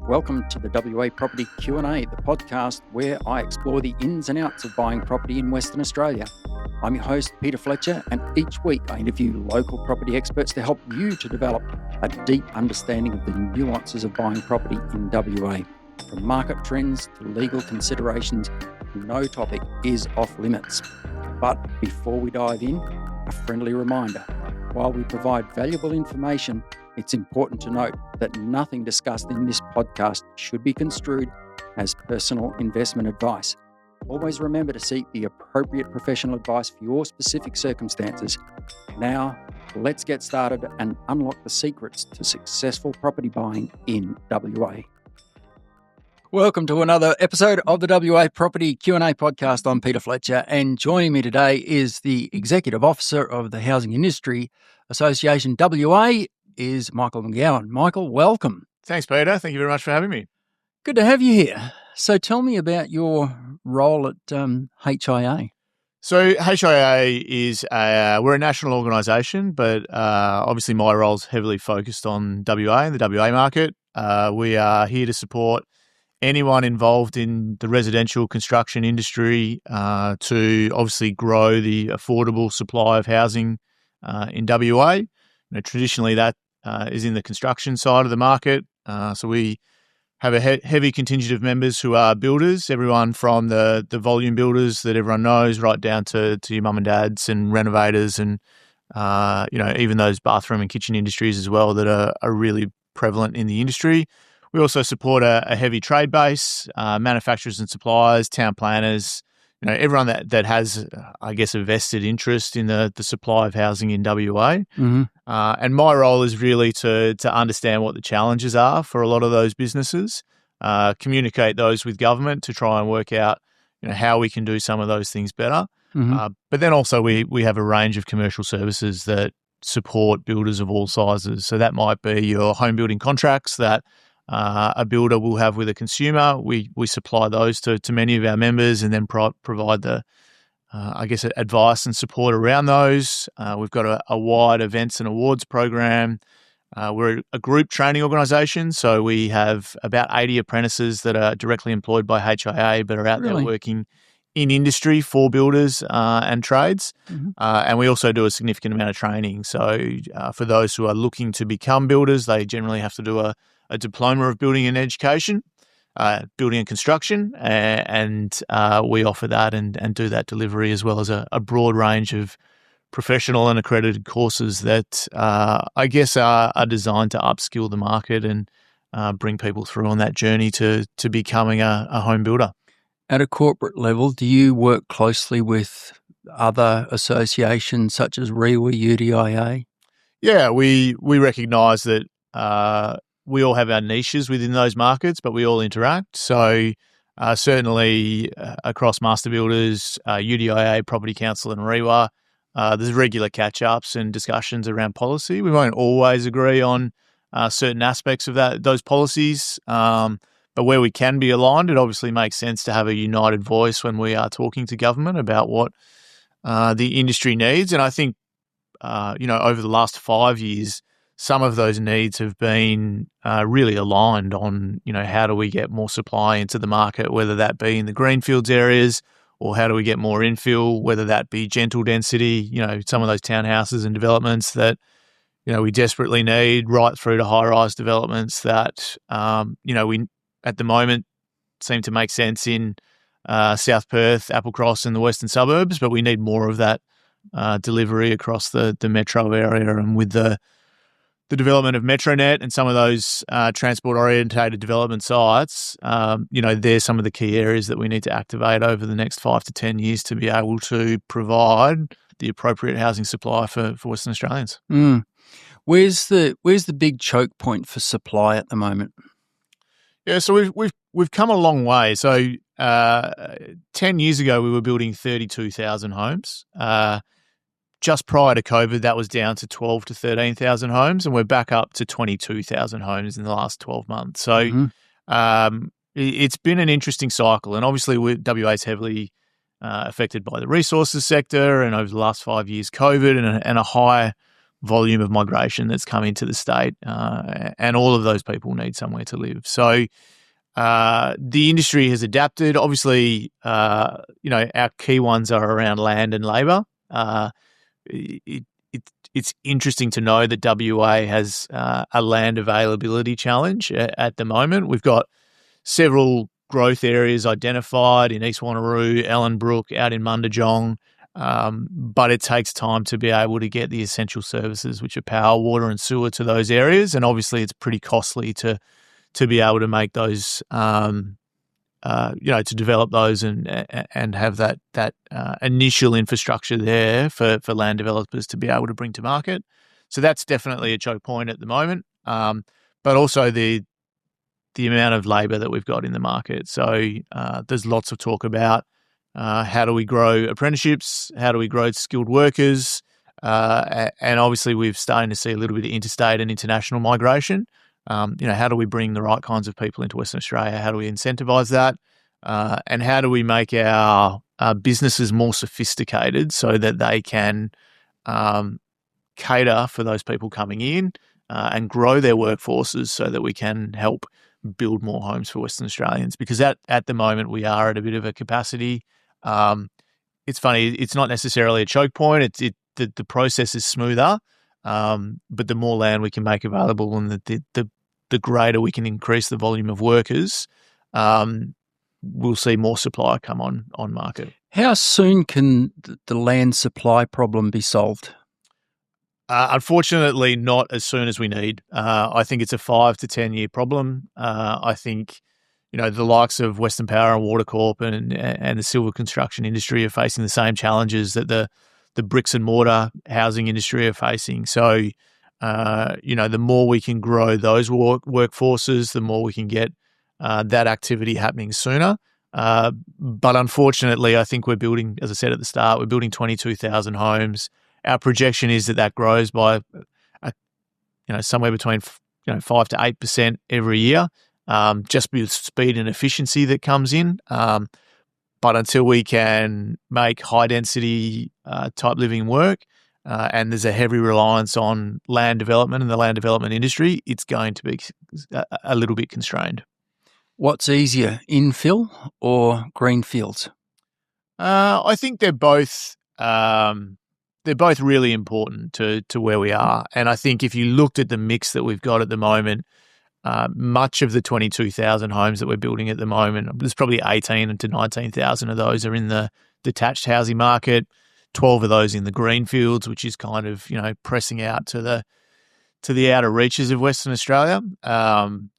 Welcome to the WA Property Q&A, the podcast where I explore the ins and outs of buying property in Western Australia. I'm your host, Peter Fletcher, and each week I interview local property experts to help you to develop a deep understanding of the nuances of buying property in WA. From market trends to legal considerations, no topic is off limits. But before we dive in, a friendly reminder. While we provide valuable information, it's important to note that nothing discussed in this podcast should be construed as personal investment advice. Always remember to seek the appropriate professional advice for your specific circumstances. Now, let's get started and unlock the secrets to successful property buying in WA. Welcome to another episode of the WA Property Q&A podcast. I'm Peter Fletcher, and joining me today is the Executive Officer of the Housing Industry Association WA, is Michael McGowan. Michael, welcome. Thanks, Peter. Thank you very much for having me. Good to have you here. So tell me about your role at HIA. So HIA is we're a national organisation, but obviously my role is heavily focused on WA and the WA market. We are here to support anyone involved in the residential construction industry to obviously grow the affordable supply of housing in WA. Traditionally, that is in the construction side of the market. So we have a heavy contingent of members who are builders, everyone from the volume builders that everyone knows, right down to your mum and dads and renovators and, even those bathroom and kitchen industries as well that are really prevalent in the industry. We also support a heavy trade base, manufacturers and suppliers, town planners, everyone that has, I guess, a vested interest in the supply of housing in WA. Mm-hmm. And my role is really to understand what the challenges are for a lot of those businesses, communicate those with government to try and work out, how we can do some of those things better. Mm-hmm. But then also we have a range of commercial services that support builders of all sizes. So that might be your home building contracts that a builder will have with a consumer. We supply those to many of our members and then provide the, advice and support around those. We've got a wide events and awards program. We're a group training organisation, so we have about 80 apprentices that are directly employed by HIA but are out there working in industry for builders and trades. Mm-hmm. And we also do a significant amount of training. So for those who are looking to become builders, they generally have to do a diploma of building and education, building and construction, and we offer that and do that delivery as well as a broad range of professional and accredited courses that are designed to upskill the market and bring people through on that journey to becoming a home builder. At a corporate level, do you work closely with other associations such as REWA, UDIA? Yeah, we recognise that we all have our niches within those markets, but we all interact. So certainly across Master Builders, UDIA, Property Council and REWA, there's regular catch-ups and discussions around policy. We won't always agree on certain aspects of those policies, but where we can be aligned, it obviously makes sense to have a united voice when we are talking to government about what the industry needs. And I think, over the last 5 years, some of those needs have been really aligned on, how do we get more supply into the market, whether that be in the greenfields areas or how do we get more infill, whether that be gentle density, some of those townhouses and developments that, we desperately need, right through to high-rise developments that, we at the moment seem to make sense in South Perth, Applecross and the western suburbs, but we need more of that delivery across the metro area. And with the development of MetroNet and some of those transport-orientated development sites, they're some of the key areas that we need to activate over the next 5 to 10 years to be able to provide the appropriate housing supply for Western Australians. Mm. Where's the big choke point for supply at the moment? Yeah, so we've come a long way. So 10 years ago, we were building 32,000 homes. Just prior to COVID, that was down to 12 to 13,000 homes, and we're back up to 22,000 homes in the last 12 months. So it's been an interesting cycle, and obviously WA is heavily affected by the resources sector, and over the last 5 years, COVID and a high volume of migration that's come into the state, and all of those people need somewhere to live. So the industry has adapted. Obviously, our key ones are around land and labour. It's interesting to know that WA has a land availability challenge at the moment. We've got several growth areas identified in East Wanneroo, Ellenbrook, out in Mundajong, but it takes time to be able to get the essential services, which are power, water and sewer, to those areas. And obviously it's pretty costly to be able to make those, to develop those and have that initial infrastructure there for land developers to be able to bring to market. So that's definitely a choke point at the moment. But also the amount of labour that we've got in the market. So there's lots of talk about how do we grow apprenticeships, how do we grow skilled workers, and obviously we're starting to see a little bit of interstate and international migration. How do we bring the right kinds of people into Western Australia? How do we incentivise that? And how do we make our businesses more sophisticated so that they can cater for those people coming in and grow their workforces so that we can help build more homes for Western Australians? Because at the moment we are at a bit of a capacity. It's funny, it's not necessarily a choke point. The process is smoother, but the more land we can make available and the greater we can increase the volume of workers, we'll see more supply come on market. How soon can the land supply problem be solved? Unfortunately, not as soon as we need. I think it's a 5 to 10 year problem. I think, the likes of Western Power and Water Corp and the civil construction industry are facing the same challenges that the bricks and mortar housing industry are facing. So, the more we can grow those workforces, the more we can get that activity happening sooner. But unfortunately, I think we're building, as I said at the start, we're building 22,000 homes. Our projection is that grows by, somewhere between 5 to 8% every year, just with speed and efficiency that comes in. But until we can make high density type living work, and there's a heavy reliance on land development and the land development industry, it's going to be a little bit constrained. What's easier, infill or greenfields? I think they're both really important to where we are. And I think if you looked at the mix that we've got at the moment, much of the 22,000 homes that we're building at the moment, there's probably 18 to 19,000 of those are in the detached housing market, 12 of those in the greenfields, which is kind of, pressing out to the outer reaches of Western Australia. And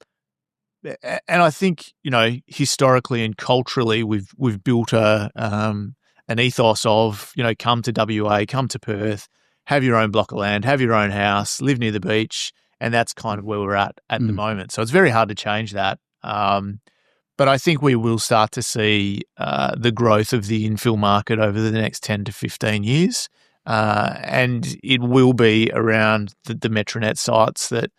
I think, historically and culturally, we've built an ethos of, come to WA, come to Perth, have your own block of land, have your own house, live near the beach, and that's kind of where we're at the moment. So it's very hard to change that. But I think we will start to see the growth of the infill market over the next 10 to 15 years. And it will be around the Metronet sites that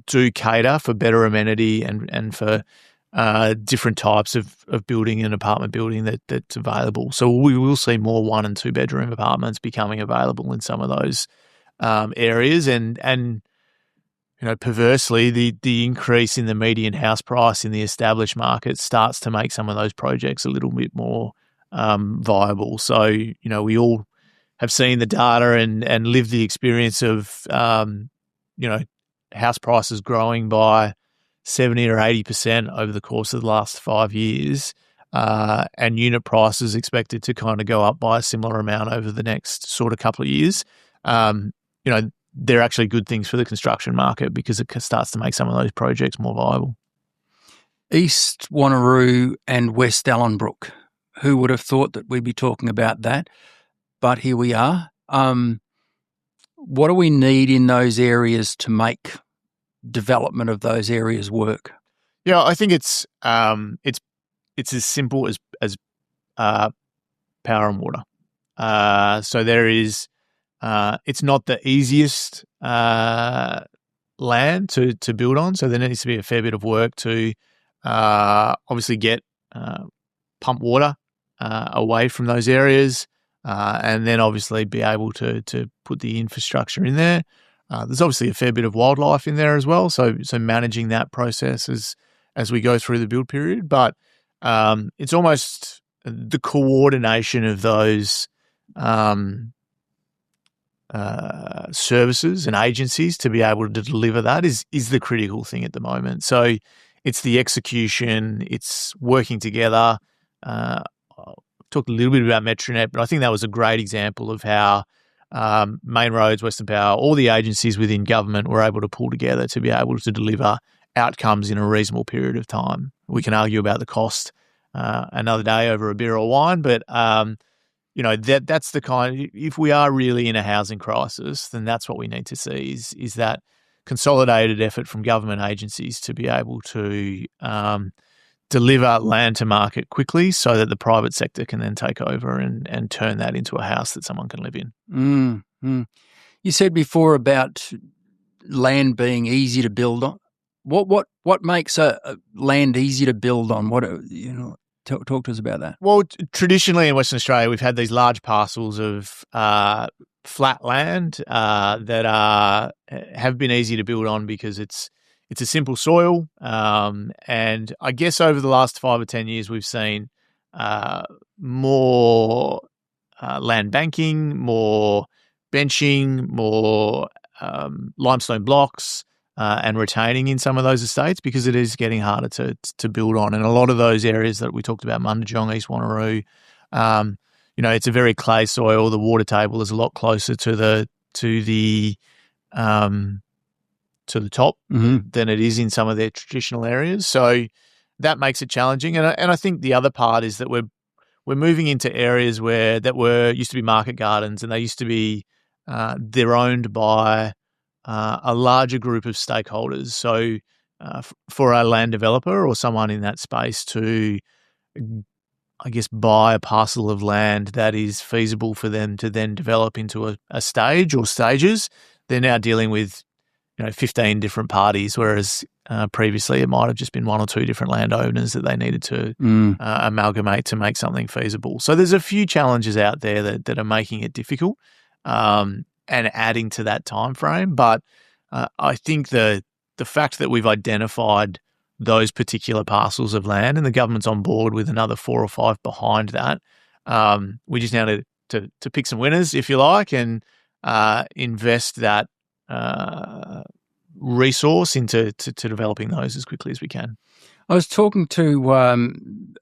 do cater for better amenity and for different types of building and apartment building that's available. So we will see more 1 and 2 bedroom apartments becoming available in some of those areas. And perversely, the increase in the median house price in the established market starts to make some of those projects a little bit more viable. So, we all have seen the data and lived the experience of, house prices growing by 70 or 80% over the course of the last 5 years, and unit prices expected to kind of go up by a similar amount over the next sort of couple of years. They're actually good things for the construction market because it starts to make some of those projects more viable. East Wanneroo and West Ellenbrook. Who would have thought that we'd be talking about that? But here we are. What do we need in those areas to make development of those areas work? Yeah, I think it's as simple as power and water. So there is. It's not the easiest land to build on, so there needs to be a fair bit of work to obviously get pump water away from those areas. and then obviously be able to put the infrastructure in there. There's obviously a fair bit of wildlife in there as well, so managing that process as we go through the build period. But it's almost the coordination of those services and agencies to be able to deliver that is the critical thing at the moment. So it's the execution, it's working together. I talked a little bit about Metronet, but I think that was a great example of how Main Roads, Western Power, all the agencies within government were able to pull together to be able to deliver outcomes in a reasonable period of time. We can argue about the cost another day over a beer or wine, but that's the kind. If we are really in a housing crisis, then that's what we need to see is that consolidated effort from government agencies to be able to deliver land to market quickly so that the private sector can then take over and turn that into a house that someone can live in. Mm. You said before about land being easy to build on. What makes a land easy to build on? Talk to us about that. Well, traditionally in Western Australia, we've had these large parcels of flat land that have been easy to build on because it's a simple soil. And I guess over the last 5 or 10 years, we've seen more land banking, more benching, more limestone blocks, and retaining in some of those estates because it is getting harder to build on. And a lot of those areas that we talked about, Mundijong, East Wanneroo, it's a very clay soil. The water table is a lot closer to the top than it is in some of their traditional areas. So that makes it challenging. And I think the other part is that we're moving into areas that used to be market gardens, and they used to be they're owned by a larger group of stakeholders. So for a land developer or someone in that space to, I guess, buy a parcel of land that is feasible for them to then develop into a stage or stages, they're now dealing with 15 different parties, whereas previously it might have just been 1 or 2 different landowners that they needed to amalgamate to make something feasible. So there's a few challenges out there that are making it difficult and adding to that time frame. But I think the fact that we've identified those particular parcels of land and the government's on board with another 4 or 5 behind that, we just now need to pick some winners, if you like, and invest that resource into developing those as quickly as we can. I was talking to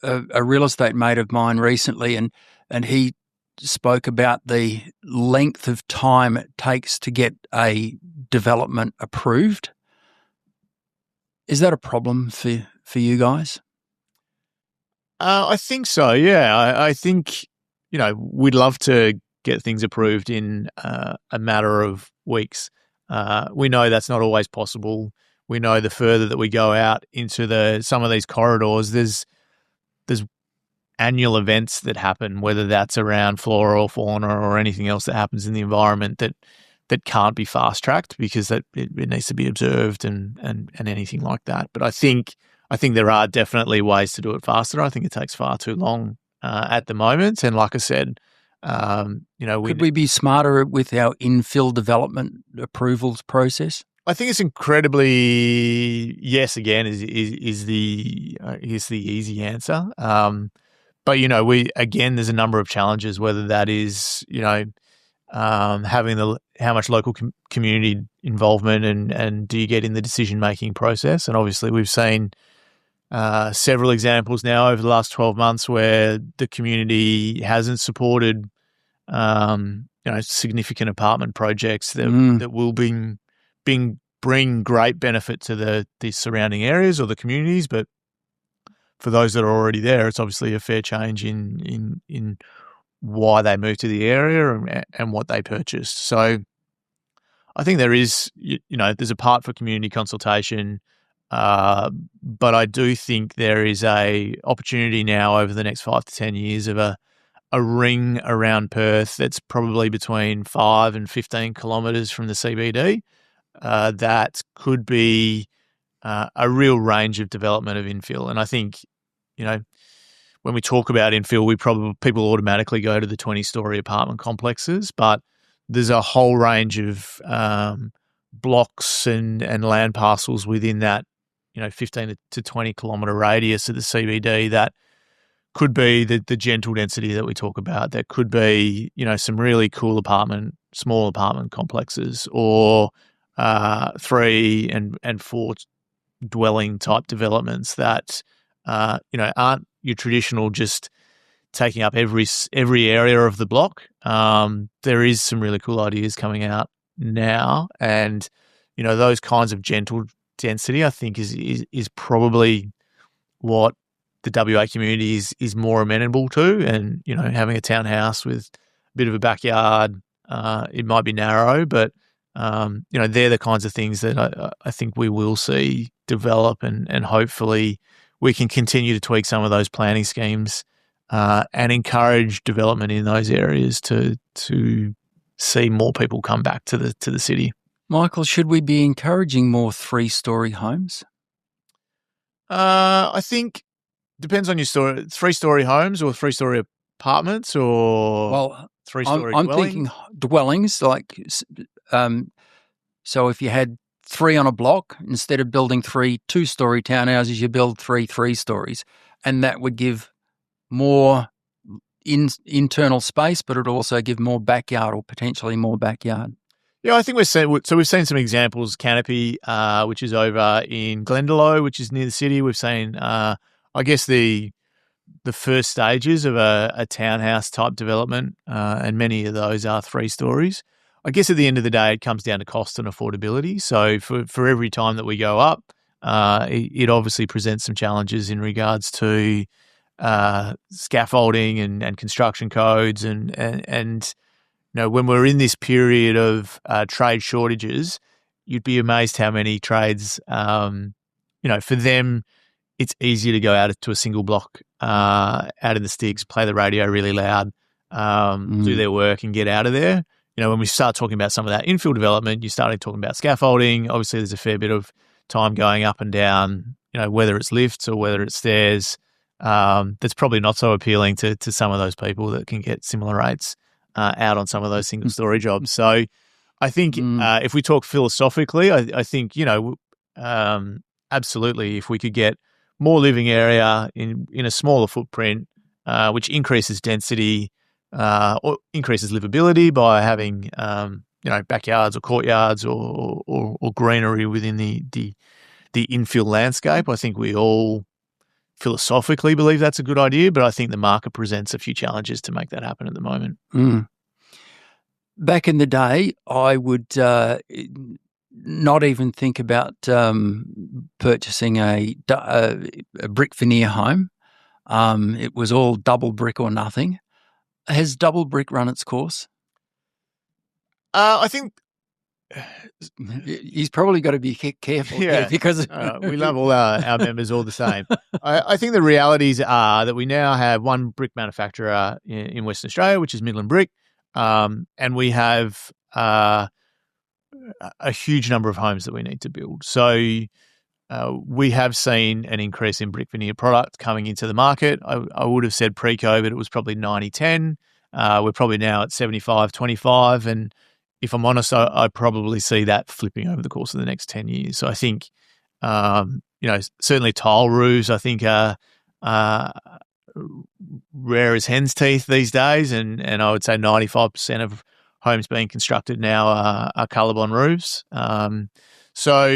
a real estate mate of mine recently, and he spoke about the length of time it takes to get a development approved. Is that a problem for you guys? I think so, yeah. I think, we'd love to get things approved in a matter of weeks. We know that's not always possible. We know the further that we go out into some of these corridors, there's annual events that happen, whether that's around flora or fauna or anything else that happens in the environment that can't be fast tracked because it needs to be observed and anything like that. But I think there are definitely ways to do it faster. I think it takes far too long at the moment. And like I said, could we be smarter with our infill development approvals process? I think it's incredibly yes. Again, is the easy answer. But there's a number of challenges. Whether that is having how much local community involvement and do you get in the decision making process? And obviously, we've seen several examples now over the last 12 months where the community hasn't supported significant apartment projects that will bring great benefit to the surrounding areas or the communities, but for those that are already there, it's obviously a fair change in why they moved to the area and what they purchased. So I think there is, there's a part for community consultation, but I do think there is a opportunity now over the next 5 to 10 years of a ring around Perth that's probably between 5 and 15 kilometres from the CBD that could be a real range of development of infill. And I think, when we talk about infill, people automatically go to the 20-story apartment complexes, but there's a whole range of blocks and land parcels within that 15 to 20 kilometre radius of the CBD that could be the gentle density that we talk about. That could be some really cool small apartment complexes, or 3 and 4 dwelling type developments that aren't your traditional just taking up every area of the block. There is some really cool ideas coming out now, and those kinds of gentle density, I think, is probably what the WA community is more amenable to. And having a townhouse with a bit of a backyard, it might be narrow, but they're the kinds of things that I think we will see develop, and hopefully we can continue to tweak some of those planning schemes and encourage development in those areas to see more people come back to the city. Michael, should we be encouraging more 3-story homes? I think depends on your story. 3-story homes or 3-story apartments, or 3-story dwellings? I'm thinking dwellings, like so if you had 3 on a block, instead of building 3 2-story townhouses, you build 3 3-stories, and that would give more internal space, but it would also give more backyard, or potentially more backyard. Yeah, I think we've seen some examples. Canopy, which is over in Glendalough, which is near the city. We've seen, I guess, the first stages of a townhouse type development, and many of those are 3 stories. I guess at the end of the day, it comes down to cost and affordability. So for every time that we go up, it obviously presents some challenges in regards to scaffolding and construction codes, and when we're in this period of trade shortages, you'd be amazed how many trades, for them, it's easier to go out to a single block out in the sticks, play the radio really loud, do their work and get out of there. When we start talking about some of that infill development, you're starting talking about scaffolding. Obviously, there's a fair bit of time going up and down, whether it's lifts or whether it's stairs. That's probably not so appealing to some of those people that can get similar rates out on some of those single-story jobs. So I think if we talk philosophically, I think, absolutely, if we could get more living area in a smaller footprint, which increases density or increases livability by having, backyards or courtyards or greenery within the infill landscape, I think we all philosophically believe that's a good idea, but I think the market presents a few challenges to make that happen at the moment. Back in the day, I would not even think about purchasing a brick veneer home. It was all double brick or nothing. Has double brick run its course? I think he's probably got to be careful here, because we love all our members all the same. I think the realities are that we now have one brick manufacturer in Western Australia, which is Midland Brick, and we have a huge number of homes that we need to build. So we have seen an increase in brick veneer product coming into the market. I would have said pre-COVID it was probably 90-10. We're probably now at 75-25, and if I'm honest, I probably see that flipping over the course of the next 10 years. So I think, certainly tile roofs, I think, are rare as hen's teeth these days, and I would say 95% of homes being constructed now are Colorbond roofs. So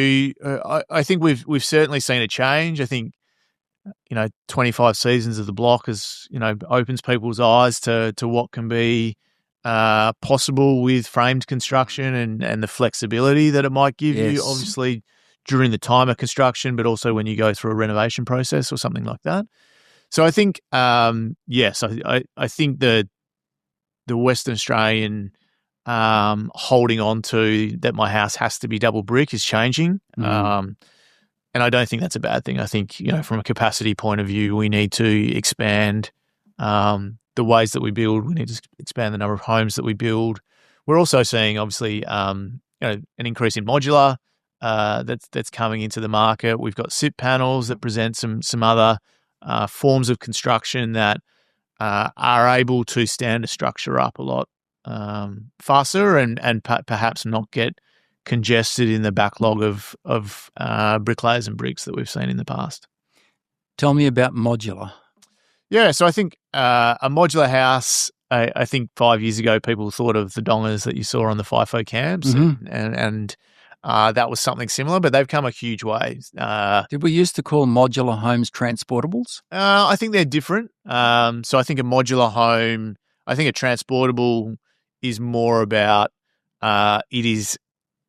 I think we've certainly seen a change. I think 25 seasons of the block opens people's eyes to what can be possible with framed construction and the flexibility that it might give you, obviously during the time of construction, but also when you go through a renovation process or something like that. So I think, yes, I think the Western Australian holding on to that my house has to be double brick is changing. And I don't think that's a bad thing. I think, from a capacity point of view, we need to expand the ways that we build. We need to expand the number of homes that we build. We're also seeing, obviously, an increase in modular that's coming into the market. We've got SIP panels that present some other forms of construction that are able to stand a structure up a lot faster and perhaps not get congested in the backlog of bricklayers and bricks that we've seen in the past. Tell me about modular. Yeah, so I think a modular house, I think 5 years ago people thought of the dongers that you saw on the FIFO camps, and that was something similar, but they've come a huge way. Did we used to call modular homes transportables? I think they're different. So I think a modular home, I think a transportable is more about it is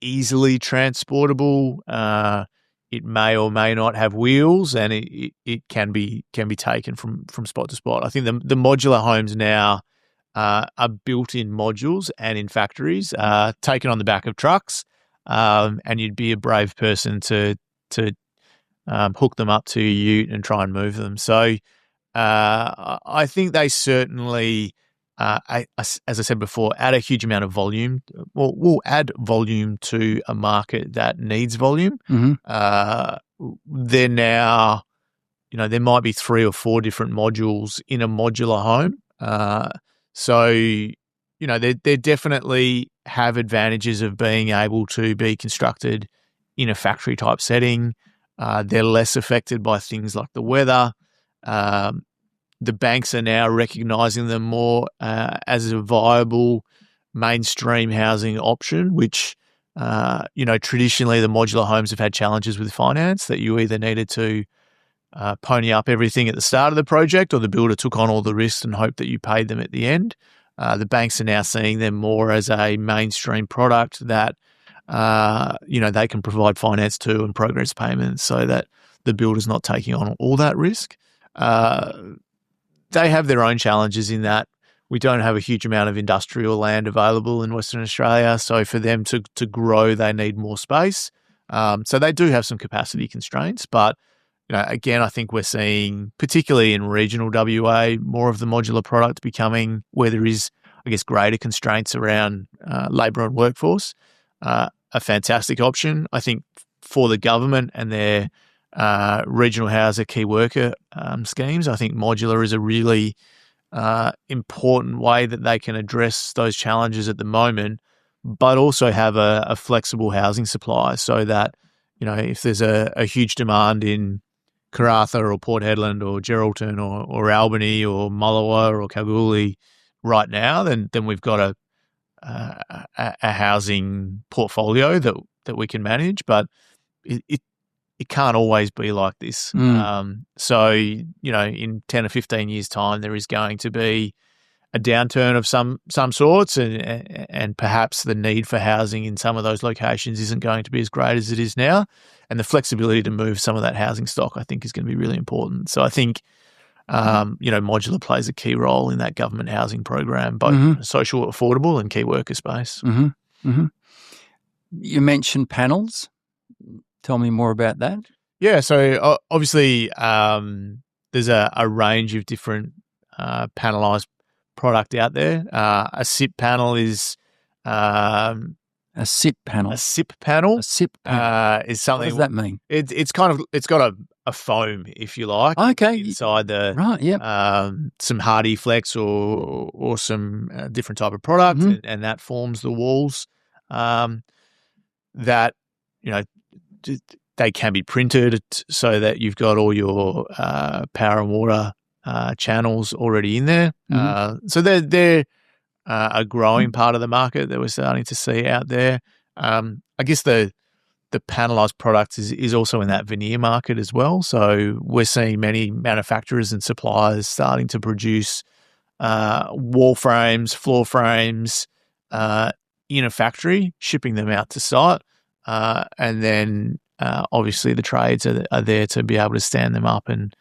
easily transportable. It may or may not have wheels, and it can be taken from spot to spot. I think the modular homes now are built in modules and in factories, taken on the back of trucks, and you'd be a brave person to hook them up to your ute and try and move them. So I think they certainly, as I said before, add a huge amount of volume. We'll add volume to a market that needs volume. They're now, there might be 3 or 4 different modules in a modular home. So they definitely have advantages of being able to be constructed in a factory type setting. They're less affected by things like the weather. The banks are now recognising them more as a viable mainstream housing option, which, traditionally the modular homes have had challenges with finance, that you either needed to pony up everything at the start of the project, or the builder took on all the risks and hoped that you paid them at the end. The banks are now seeing them more as a mainstream product that, they can provide finance to and progress payments so that the builder's not taking on all that risk. They have their own challenges in that we don't have a huge amount of industrial land available in Western Australia. So for them to grow, they need more space. So they do have some capacity constraints. But, again, I think we're seeing, particularly in regional WA, more of the modular product becoming where there is, I guess, greater constraints around labour and workforce. A fantastic option, I think, for the government and their regional houser key worker schemes. I think modular is a really important way that they can address those challenges at the moment, but also have a flexible housing supply so that, if there's a huge demand in Karratha or Port Hedland or Geraldton or Albany or Mullawa or Kalgoorlie right now, then we've got a housing portfolio that we can manage, but it can't always be like this. So, in 10 or 15 years' time, there is going to be a downturn of some sorts, and perhaps the need for housing in some of those locations isn't going to be as great as it is now. And the flexibility to move some of that housing stock, I think, is going to be really important. So I think, modular plays a key role in that government housing program, both social, affordable, and key worker space. You mentioned panels. Tell me more about that. Yeah, so obviously there's a range of different panelised product out there. A SIP panel is a SIP panel. A SIP panel. A SIP panel is something. What does that mean? It's got a foam, if you like. Okay. Inside the right. Yeah. Some hardy flex or some different type of product, and that forms the walls. That they can be printed so that you've got all your power and water channels already in there. So they're a growing part of the market that we're starting to see out there. I guess the panelised product is also in that veneer market as well. So we're seeing many manufacturers and suppliers starting to produce wall frames, floor frames in a factory, shipping them out to site, and then obviously the trades are there to be able to stand them up. And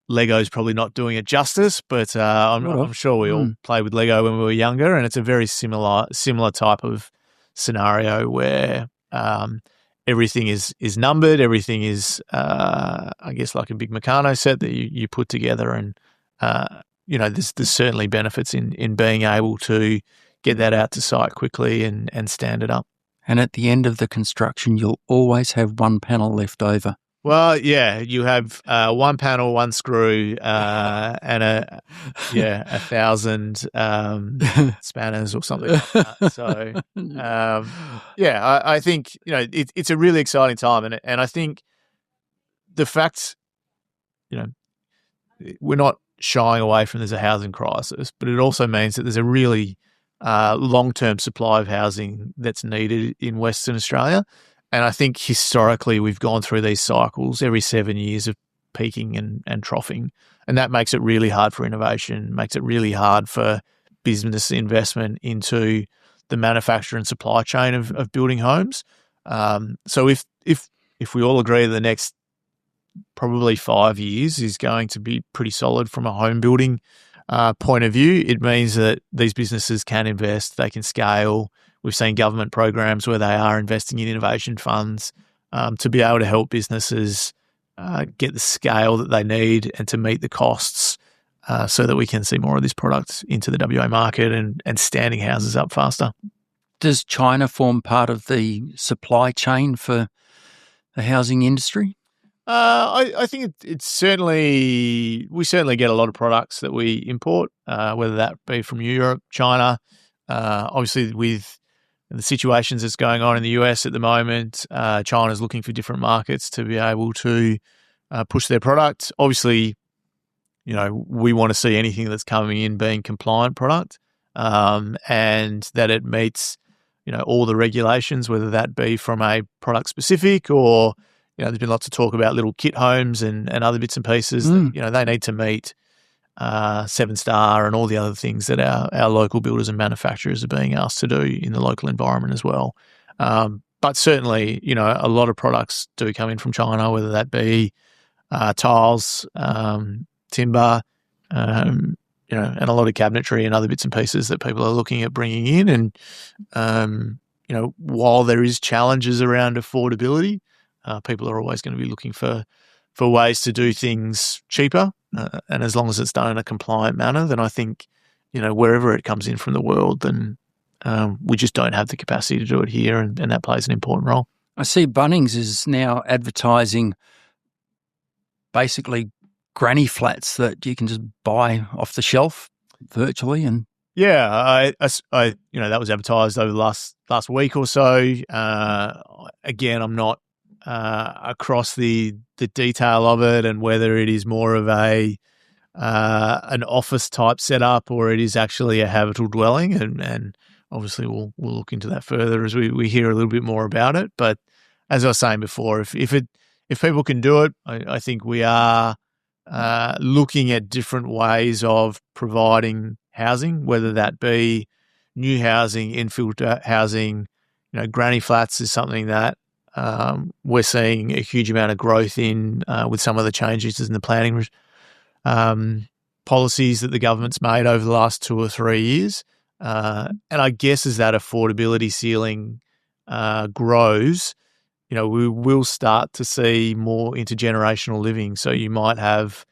Lego's probably not doing it justice, but I'm sure we all played with Lego when we were younger, and it's a very similar type of scenario where everything is numbered, everything is I guess like a big Meccano set that you put together, and there's certainly benefits in being able to get that out to site quickly and stand it up. And at the end of the construction, you'll always have one panel left over. Well, yeah, you have one panel, one screw, and 1,000 spanners or something like that. So, I think it's a really exciting time, and I think the fact we're not shying away from there's a housing crisis, but it also means that there's a really long-term supply of housing that's needed in Western Australia. And I think historically we've gone through these cycles every 7 years of peaking and troughing. And that makes it really hard for innovation, makes it really hard for business investment into the manufacture and supply chain of building homes. So if we all agree the next probably 5 years is going to be pretty solid from a home building point of view, it means that these businesses can invest, they can scale. We've seen government programs where they are investing in innovation funds to be able to help businesses get the scale that they need and to meet the costs so that we can see more of this product into the WA market and standing houses up faster. Does China form part of the supply chain for the housing industry? I think it's certainly, we certainly get a lot of products that we import, whether that be from Europe, China. Obviously, with the situations that's going on in the US at the moment, China's looking for different markets to be able to push their product. Obviously, we want to see anything that's coming in being compliant product, and that it meets, all the regulations, whether that be from a product specific or there's been lots of talk about little kit homes and other bits and pieces that, they need to meet 7-star and all the other things that our local builders and manufacturers are being asked to do in the local environment as well. But certainly, a lot of products do come in from China, whether that be tiles, timber, and a lot of cabinetry and other bits and pieces that people are looking at bringing in. And, while there is challenges around affordability, people are always going to be looking for ways to do things cheaper. And as long as it's done in a compliant manner, then I think, wherever it comes in from the world, then we just don't have the capacity to do it here. And that plays an important role. I see Bunnings is now advertising basically granny flats that you can just buy off the shelf virtually. And yeah, I that was advertised over the last week or so. Again, I'm not across the detail of it and whether it is more of an office type setup or it is actually a habitable dwelling, and obviously we'll look into that further as we hear a little bit more about it. But as I was saying before, if people can do it, I think we are looking at different ways of providing housing, whether that be new housing, infill housing. Granny flats is something that we're seeing a huge amount of growth in with some of the changes in the planning policies that the government's made over the last 2 or 3 years. And I guess as that affordability ceiling grows, we will start to see more intergenerational living. So you might have,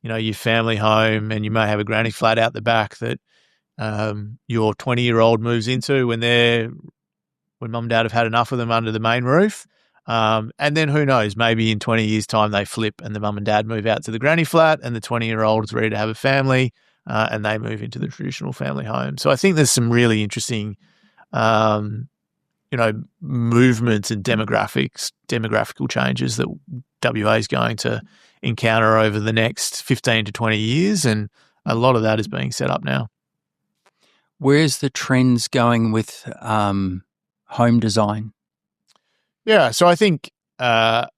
your family home and you may have a granny flat out the back that your 20-year-old moves into when mum and dad have had enough of them under the main roof. And then who knows, maybe in 20 years' time they flip and the mum and dad move out to the granny flat and the 20-year-old is ready to have a family and they move into the traditional family home. So I think there's some really interesting, movements and demographical changes that WA is going to encounter over the next 15 to 20 years. And a lot of that is being set up now. Where's the trends going with home design? Yeah, so I think, a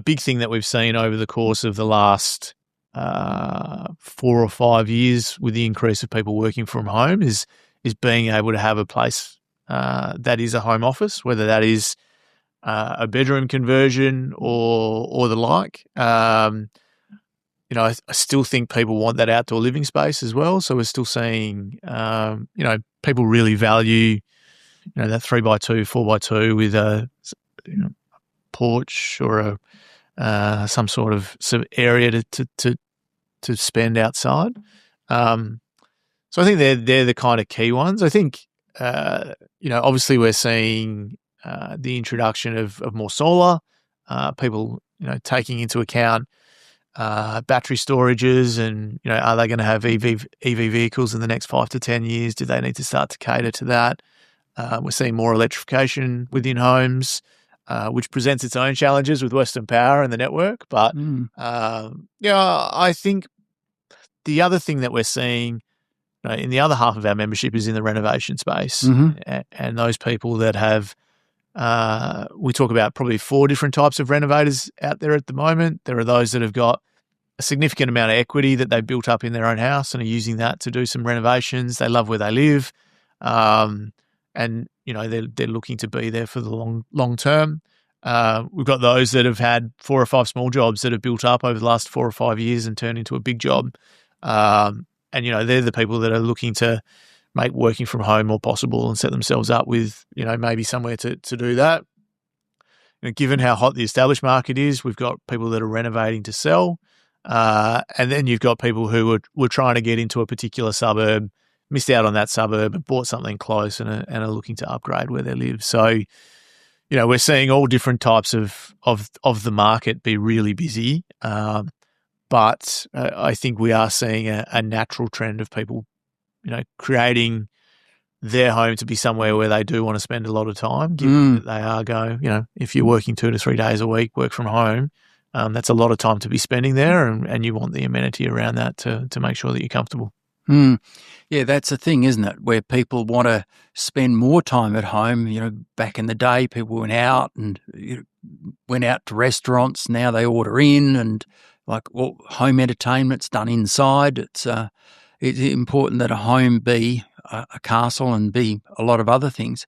big thing that we've seen over the course of the last 4 or 5 years with the increase of people working from home is being able to have a place that is a home office, whether that is a bedroom conversion or the like. I still think people want that outdoor living space as well. So we're still seeing, people really value, that 3x2, 4x2 with a porch or some sort of area to spend outside. So I think they're the kind of key ones. I think, obviously we're seeing the introduction of more solar. People taking into account battery storages and, are they going to have EV vehicles in the next 5 to 10 years? Do they need to start to cater to that? We're seeing more electrification within homes, which presents its own challenges with Western Power and the network. But, I think the other thing that we're seeing in the other half of our membership is in the renovation space. And those people that have, we talk about probably 4 different types of renovators out there at the moment. There are those that have got a significant amount of equity that they've built up in their own house and are using that to do some renovations. They love where they live. And, they're looking to be there for the long term. We've got those that have had 4 or 5 small jobs that have built up over the last 4 or 5 years and turned into a big job. And, they're the people that are looking to make working from home more possible and set themselves up with, maybe somewhere to do that. Given how hot the established market is, we've got people that are renovating to sell. And then you've got people who were trying to get into a particular suburb, missed out on that suburb and bought something close and are looking to upgrade where they live. So, we're seeing all different types of the market be really busy. But I think we are seeing a natural trend of people, creating their home to be somewhere where they do want to spend a lot of time, given that they are going, if you're working 2 to 3 days a week, work from home, that's a lot of time to be spending there, and you want the amenity around that to make sure that you're comfortable. Yeah, that's the thing, isn't it? Where people want to spend more time at home. Back in the day, people went out to restaurants. Now they order in, and home entertainment's done inside. It's important that a home be a castle and be a lot of other things.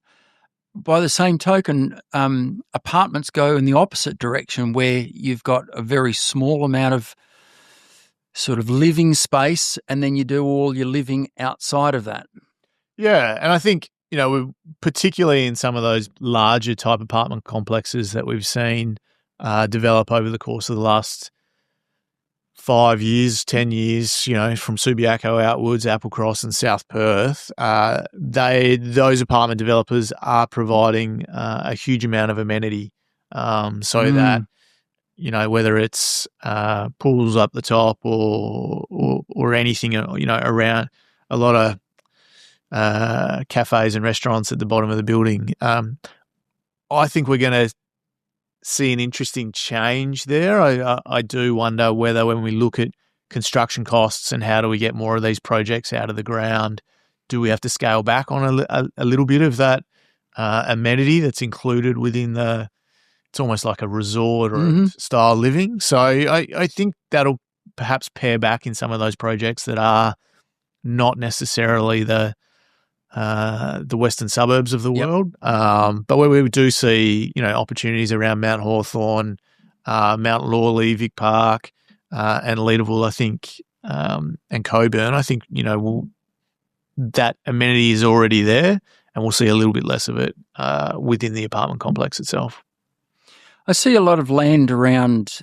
By the same token, apartments go in the opposite direction, where you've got a very small amount of sort of living space, and then you do all your living outside of that. Yeah, and I think, we're particularly in some of those larger type apartment complexes that we've seen develop over the course of the last 5 years, 10 years, from Subiaco outwards, Applecross and South Perth, those apartment developers are providing a huge amount of amenity, so that, whether it's pools up the top or anything, around a lot of cafes and restaurants at the bottom of the building. I think we're going to see an interesting change there. I do wonder whether, when we look at construction costs and how do we get more of these projects out of the ground, do we have to scale back on a little bit of that amenity that's included within it's almost like a resort or style living. So I think that'll perhaps pare back in some of those projects that are not necessarily the western suburbs of the world. But where we do see, opportunities around Mount Hawthorn, Mount Lawley, Vic Park, and Leederville, I think, and Coburn, I think, that amenity is already there, and we'll see a little bit less of it within the apartment complex itself. I see a lot of land around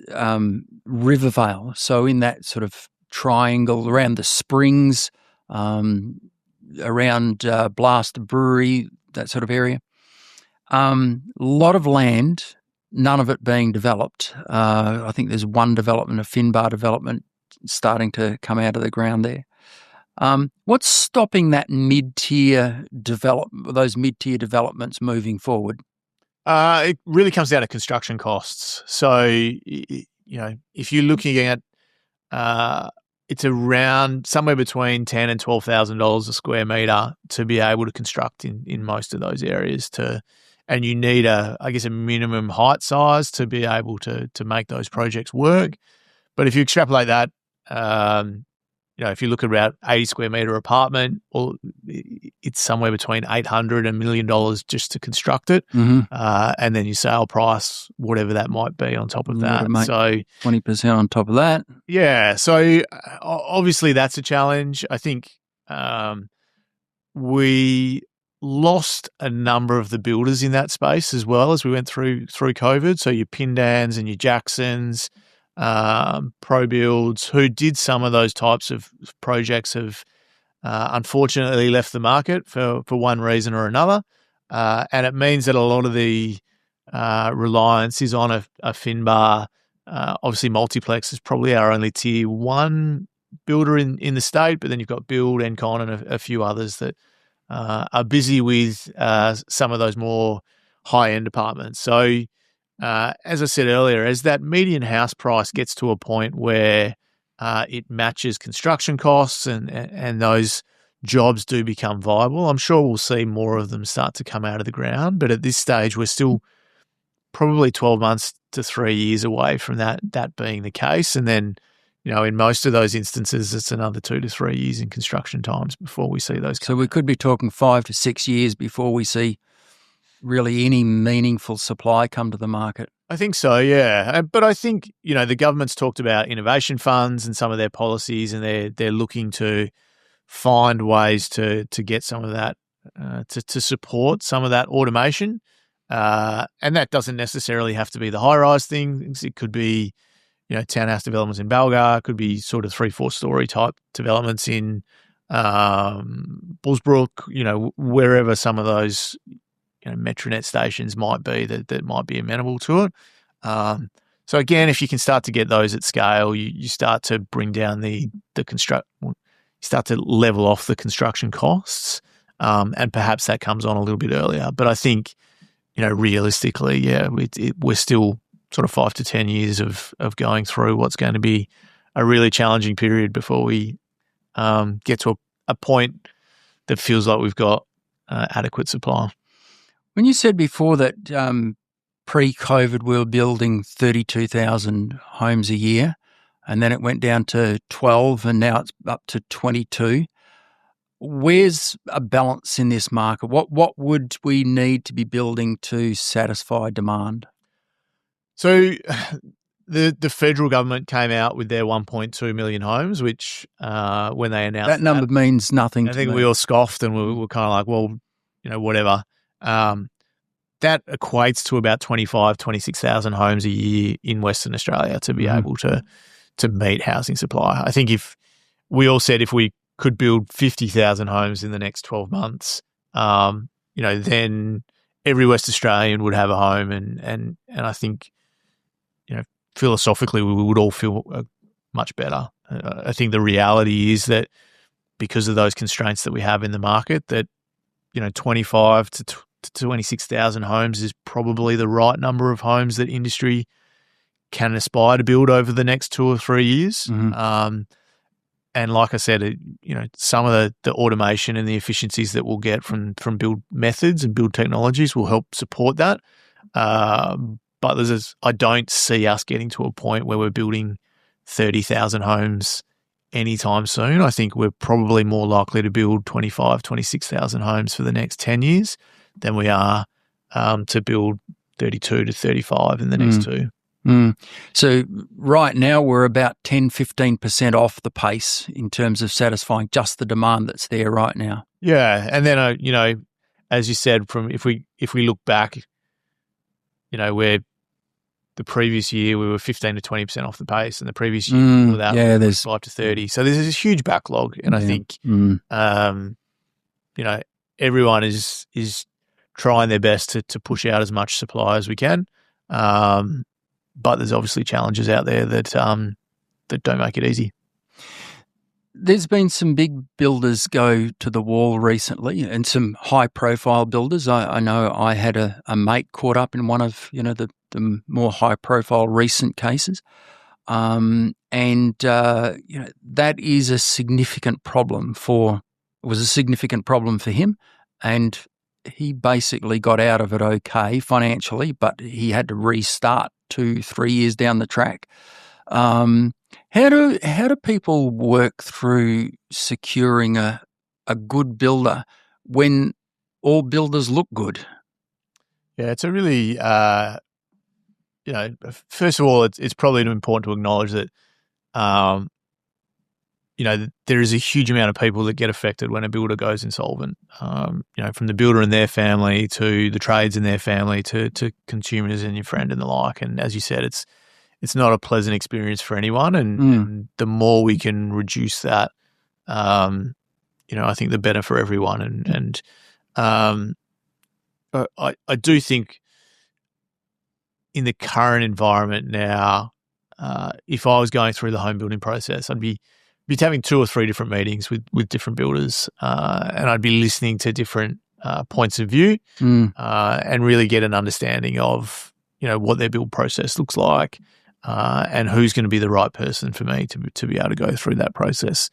Rivervale, so in that sort of triangle around the Springs, around Blast Brewery, that sort of area. A lot of land, none of it being developed. I think there's one development, a Finbar development, starting to come out of the ground there. What's stopping that those mid-tier developments moving forward? It really comes down to construction costs. So, if you're looking at, it's around somewhere between $10,000 and $12,000 a square metre to be able to construct in most of those areas. And you need a minimum height size to be able to make those projects work. But if you extrapolate that, if you look at about 80 square metre apartment, it's somewhere between $800 and $1 million just to construct it. And then your sale price, whatever that might be on top of that. So 20% on top of that. Yeah. So obviously that's a challenge. I think we lost a number of the builders in that space as well as we went through COVID. So your Pindans and your Jacksons, Pro Builds, who did some of those types of projects, have unfortunately left the market for one reason or another. And it means that a lot of the reliance is on a Finbar Obviously, Multiplex is probably our only tier one builder in the state, but then you've got Build, Encon, and a few others that are busy with some of those more high-end apartments. So, as I said earlier, as that median house price gets to a point where it matches construction costs and those jobs do become viable, I'm sure we'll see more of them start to come out of the ground. But at this stage, we're still probably 12 months to 3 years away from that being the case. And then, in most of those instances, it's another 2 to 3 years in construction times before we see those come So we out. could be talking 5 to 6 years before we see really any meaningful supply come to the market. I think so, yeah. But I think, the government's talked about innovation funds and some of their policies, and they're looking to find ways to get some of that, to support some of that automation. And that doesn't necessarily have to be the high-rise things. It could be, townhouse developments in Balgar, could be sort of 3-4 story type developments in Bullsbrook, wherever some of those Metronet stations might be that might be amenable to it. So again, if you can start to get those at scale, you start to bring down you start to level off the construction costs, and perhaps that comes on a little bit earlier. But I think, realistically, yeah, we're still sort of 5 to 10 years of going through what's going to be a really challenging period before we get to a point that feels like we've got adequate supply. When you said before that pre-COVID we were building 32,000 homes a year, and then it went down to 12, and now it's up to 22. Where's a balance in this market? What would we need to be building to satisfy demand? So the federal government came out with their 1.2 million homes, which when they announced that number means nothing I to think me. we all scoffed and we were kind of like, well, whatever. That equates to about 26,000 homes a year in Western Australia to be able to meet housing supply. I think if we all said if we could build 50,000 homes in the next 12 months, then every West Australian would have a home, and I think, philosophically we would all feel much better. I think the reality is that because of those constraints that we have in the market, that 25 to 26,000 homes is probably the right number of homes that industry can aspire to build over the next 2 or 3 years. And like I said, some of the automation and the efficiencies that we'll get from build methods and build technologies will help support that. But I don't see us getting to a point where we're building 30,000 homes anytime soon. I think we're probably more likely to build 26,000 homes for the next 10 years than we are to build 32 to 35 in the next 2. So right now we're about 10, 15% off the pace in terms of satisfying just the demand that's there right now. Yeah. And then, as you said, if we look back, where the previous year we were 15 to 20% off the pace, and the previous year before that was 5 to 30. So there's this huge backlog. And I think, everyone is trying their best to push out as much supply as we can. But there's obviously challenges out there that don't make it easy. There's been some big builders go to the wall recently, and some high-profile builders. I know I had a mate caught up in one of the more high-profile recent cases, and that is a significant problem was a significant problem for him, and he basically got out of it okay financially, but he had to restart 2-3 years down the track. How do people work through securing a good builder when all builders look good? Yeah, it's a really, first of all, it's probably important to acknowledge that, there is a huge amount of people that get affected when a builder goes insolvent, from the builder and their family to the trades and their family to consumers and your friend and the like. And as you said, it's not a pleasant experience for anyone. And the more we can reduce that, I think the better for everyone. And I do think in the current environment now, if I was going through the home building process, I'd be having 2 or 3 different meetings with different builders, and I'd be listening to different points of view and really get an understanding of what their build process looks like and who's going to be the right person for me to be able to go through that process.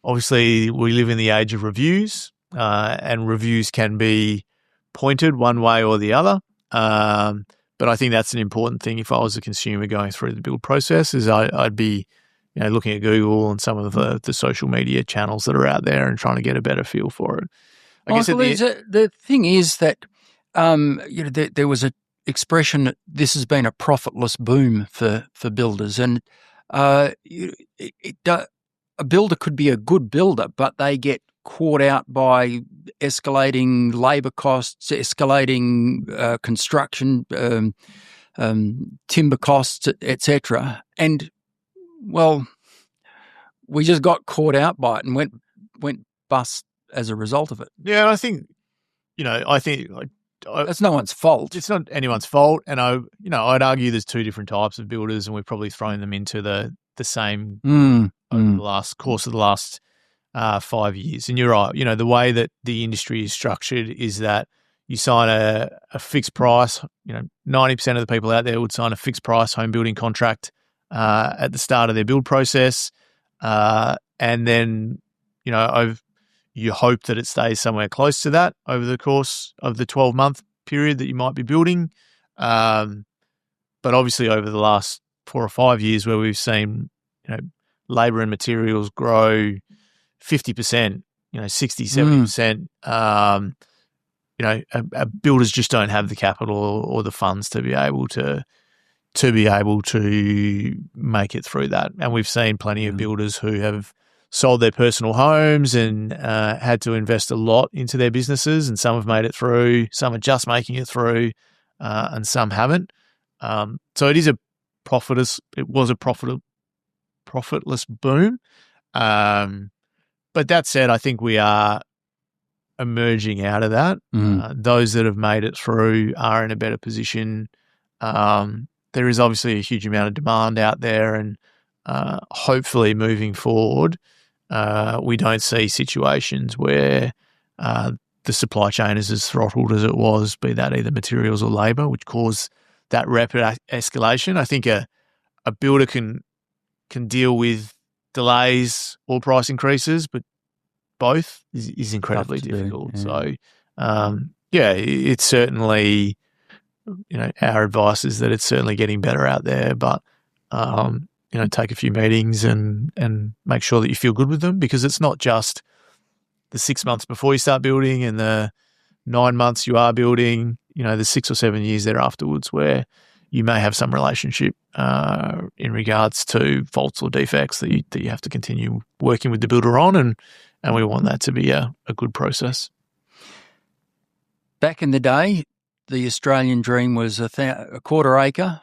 Obviously, we live in the age of reviews, and reviews can be pointed one way or the other. But I think that's an important thing if I was a consumer going through the build process is I'd be looking at Google and some of the social media channels that are out there and trying to get a better feel for it. The thing is that there was an expression that this has been a profitless boom for builders, and a builder could be a good builder, but they get caught out by escalating labour costs, escalating construction, timber costs, etc. And well, we just got caught out by it and went bust as a result of it. Yeah, and I think that's no one's fault. It's not anyone's fault, and I'd argue there's 2 different types of builders, and we've probably thrown them into the same over the course of the last 5 years. And you're right, the way that the industry is structured is that you sign a fixed price. 90% of the people out there would sign a fixed price home building contract at the start of their build process, and then you hope that it stays somewhere close to that over the course of the 12-month period that you might be building. But obviously over the last 4 or 5 years where we've seen, labour and materials grow 50%, 60, 70%, builders just don't have the capital or the funds to be able to make it through that. And we've seen plenty of builders who have sold their personal homes and had to invest a lot into their businesses, and some have made it through, some are just making it through, and some haven't. So it was a profitless boom. But that said, I think we are emerging out of that. Those that have made it through are in a better position. There is obviously a huge amount of demand out there, and hopefully moving forward, we don't see situations where the supply chain is as throttled as it was, be that either materials or labour, which cause that rapid escalation. I think a builder can deal with delays or price increases, but both is incredibly difficult. So, it's certainly, our advice is that it's certainly getting better out there, but take a few meetings and make sure that you feel good with them, because it's not just the 6 months before you start building and the 9 months you are building, the 6 or 7 years there afterwards where you may have some relationship in regards to faults or defects that you have to continue working with the builder on, and we want that to be a good process. Back in the day, the Australian dream was a quarter acre,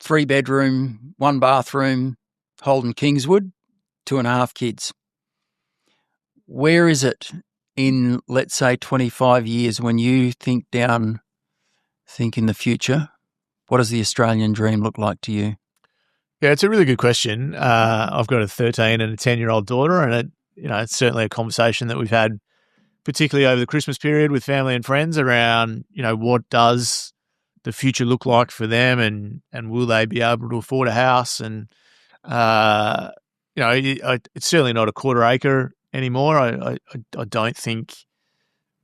3-bedroom, 1 bathroom, Holden Kingswood, 2.5 kids. Where is it in, let's say, 25 years when you think in the future? What does the Australian dream look like to you? Yeah, it's a really good question. I've got a 13 and a 10-year-old daughter, and it's certainly a conversation that we've had, particularly over the Christmas period with family and friends around, what does the future look like for them, and will they be able to afford a house? And it's certainly not a quarter acre anymore. I don't think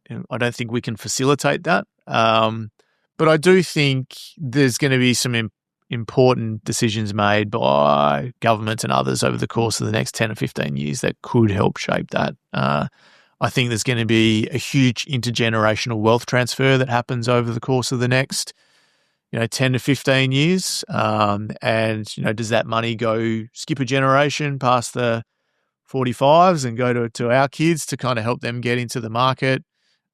we can facilitate that. But I do think there's going to be some important decisions made by government and others over the course of the next 10 or 15 years that could help shape that. I think there's going to be a huge intergenerational wealth transfer that happens over the course of the next 10 to 15 years. And does that money go skip a generation past the 45s and go to our kids to kind of help them get into the market?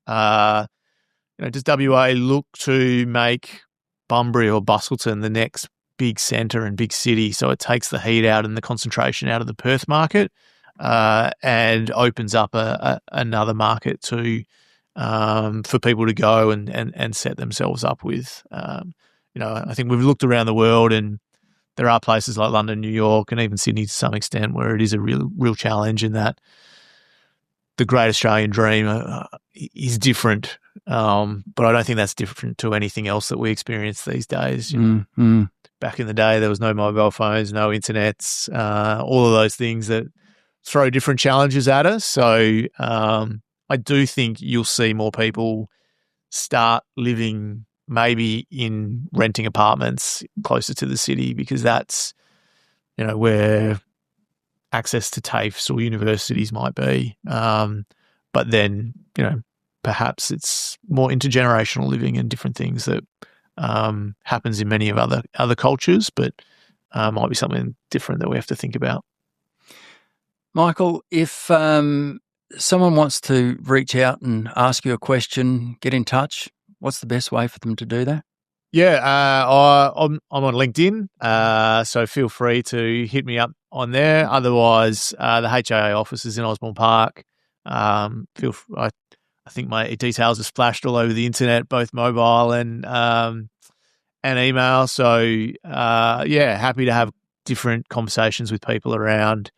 Does WA look to make Bunbury or Busselton the next big centre and big city, so it takes the heat out and the concentration out of the Perth market, and opens up another market for people to go and set themselves up with? I think we've looked around the world, and there are places like London, New York, and even Sydney to some extent where it is a real challenge in that the great Australian dream is different. But I don't think that's different to anything else that we experience these days. Back in the day, there was no mobile phones, no internets, all of those things that throw different challenges at us. So I do think you'll see more people start living maybe in renting apartments closer to the city, because that's, where access to TAFEs or universities might be. But then, perhaps it's more intergenerational living and different things that happens in many of other cultures, but might be something different that we have to think about. Michael, if someone wants to reach out and ask you a question, get in touch, what's the best way for them to do that? Yeah, I'm on LinkedIn, so feel free to hit me up on there. Otherwise, the HIA office is in Osborne Park. I think my details are splashed all over the internet, both mobile and email. So happy to have different conversations with people around.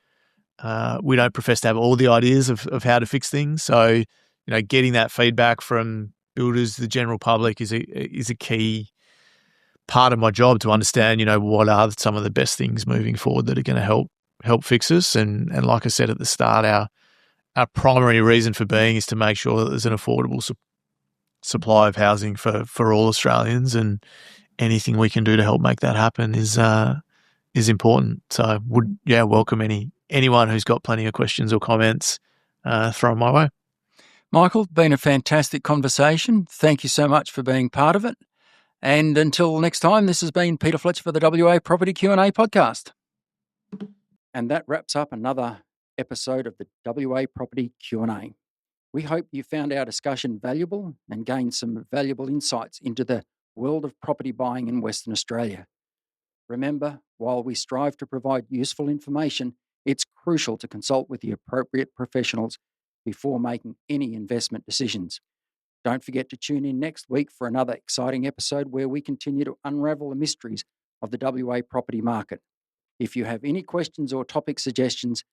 We don't profess to have all the ideas of how to fix things. So, getting that feedback from builders, the general public, is a key part of my job to understand, what are some of the best things moving forward that are going to help fix us. And like I said at the start, our primary reason for being is to make sure that there's an affordable supply of housing for all Australians, and anything we can do to help make that happen is important. So would welcome anyone who's got plenty of questions or comments, throw them my way. Michael, been a fantastic conversation. Thank you so much for being part of it. And until next time, this has been Peter Fletcher for the WA Property Q&A podcast. And that wraps up another episode of the WA Property Q&A. We hope you found our discussion valuable and gained some valuable insights into the world of property buying in Western Australia. Remember, while we strive to provide useful information, it's crucial to consult with the appropriate professionals before making any investment decisions. Don't forget to tune in next week for another exciting episode where we continue to unravel the mysteries of the WA property market. If you have any questions or topic suggestions,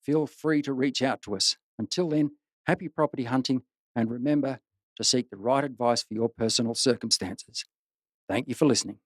feel free to reach out to us. Until then, happy property hunting, and remember to seek the right advice for your personal circumstances. Thank you for listening.